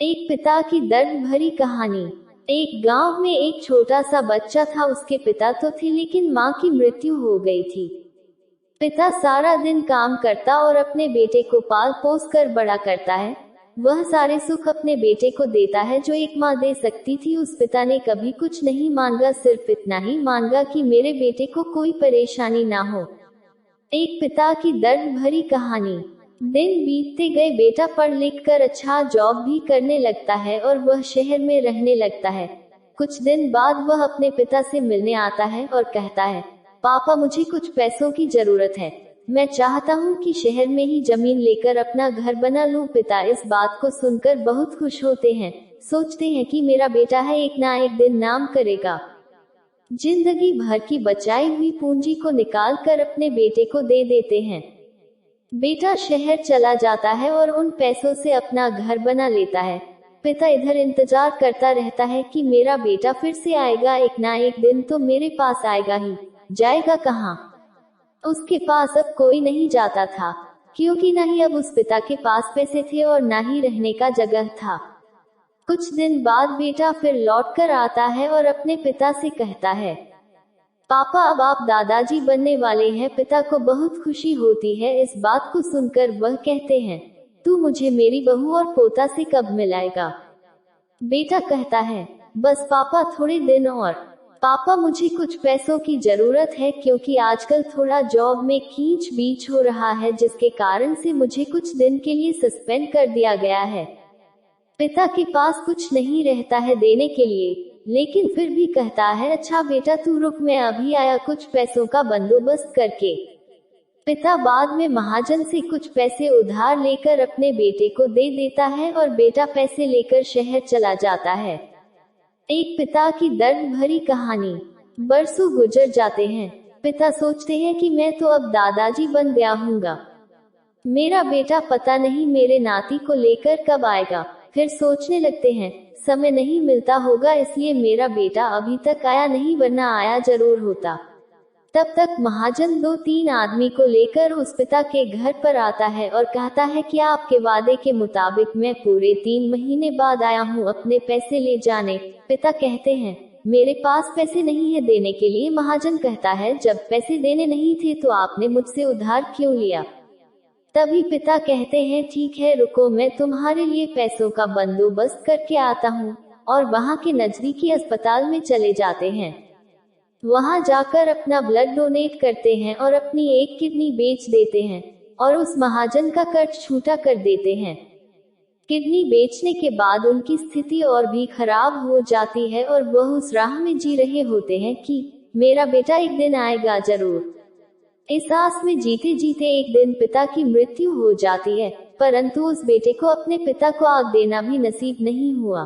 एक पिता की दर्द भरी कहानी। एक गांव में एक छोटा सा बच्चा था। उसके पिता तो थे, लेकिन माँ की मृत्यु हो गई थी। पिता सारा दिन काम करता और अपने बेटे को पाल पोस कर बड़ा करता है। वह सारे सुख अपने बेटे को देता है जो एक माँ दे सकती थी। उस पिता ने कभी कुछ नहीं मांगा, सिर्फ इतना ही मांगा कि मेरे बेटे को कोई परेशानी ना हो। एक पिता की दर्द भरी कहानी। दिन बीतते गए, बेटा पढ़ लिख कर अच्छा जॉब भी करने लगता है और वह शहर में रहने लगता है। कुछ दिन बाद वह अपने पिता से मिलने आता है और कहता है, पापा मुझे कुछ पैसों की जरूरत है। मैं चाहता हूँ कि शहर में ही जमीन लेकर अपना घर बना लूँ। पिता इस बात को सुनकर बहुत खुश होते हैं। सोचते हैं कि मेरा बेटा है, एक ना एक दिन नाम करेगा। जिंदगी भर की बचाई हुई पूंजी को निकाल कर अपने बेटे को दे देते हैं। बेटा शहर चला जाता है और उन पैसों से अपना घर बना लेता है। पिता इधर इंतजार करता रहता है कि मेरा बेटा फिर से आएगा, एक ना एक दिन तो मेरे पास आएगा ही। जाएगा कहाँ? उसके पास अब कोई नहीं जाता था, क्योंकि न ही अब उस पिता के पास पैसे थे और न ही रहने का जगह था। कुछ दिन बाद बेटा फिर लौट कर आता है और अपने पिता से कहता है, पापा अब आप दादाजी बनने वाले हैं। पिता को बहुत खुशी होती है। इस बात को सुनकर वह कहते हैं, तू मुझे मेरी बहू और पोता से कब मिलाएगा? बेटा कहता है, बस पापा थोड़े दिन और। पापा मुझे कुछ पैसों की जरूरत है, क्योंकि आजकल थोड़ा जॉब में खींच बीच हो रहा है, जिसके कारण से मुझे कुछ दिन के लिए सस्पेंड कर दिया गया है। पिता के पास कुछ नहीं रहता है देने के लिए, लेकिन फिर भी कहता है, अच्छा बेटा तू रुक, मैं अभी आया कुछ पैसों का बंदोबस्त करके। पिता बाद में महाजन से कुछ पैसे उधार लेकर अपने बेटे को दे देता है और बेटा पैसे लेकर शहर चला जाता है। एक पिता की दर्द भरी कहानी। बरसों गुजर जाते हैं। पिता सोचते हैं कि मैं तो अब दादाजी बन गया हूँगा। मेरा बेटा पता नहीं मेरे नाती को लेकर कब आएगा। फिर सोचने लगते हैं, समय नहीं मिलता होगा इसलिए मेरा बेटा अभी तक आया नहीं, वरना आया जरूर होता। तब तक महाजन 2-3 आदमी को लेकर उस पिता के घर पर आता है और कहता है कि आपके वादे के मुताबिक मैं पूरे 3 महीने बाद आया हूँ अपने पैसे ले जाने। पिता कहते हैं, मेरे पास पैसे नहीं है देने के लिए। महाजन कहता है, जब पैसे देने नहीं थे तो आपने मुझसे उधार क्यों लिया? तभी पिता कहते हैं, ठीक है रुको, मैं तुम्हारे लिए पैसों का बंदोबस्त करके आता हूँ। और वहाँ के नजदीकी अस्पताल में चले जाते हैं। वहाँ जाकर अपना ब्लड डोनेट करते हैं और अपनी एक किडनी बेच देते हैं और उस महाजन का कर्ज छूटा कर देते हैं। किडनी बेचने के बाद उनकी स्थिति और भी खराब हो जाती है और वह उस राह में जी रहे होते हैं कि मेरा बेटा एक दिन आएगा जरूर। इस आस में जीते जीते एक दिन पिता की मृत्यु हो जाती है, परंतु उस बेटे को अपने पिता को आग देना भी नसीब नहीं हुआ।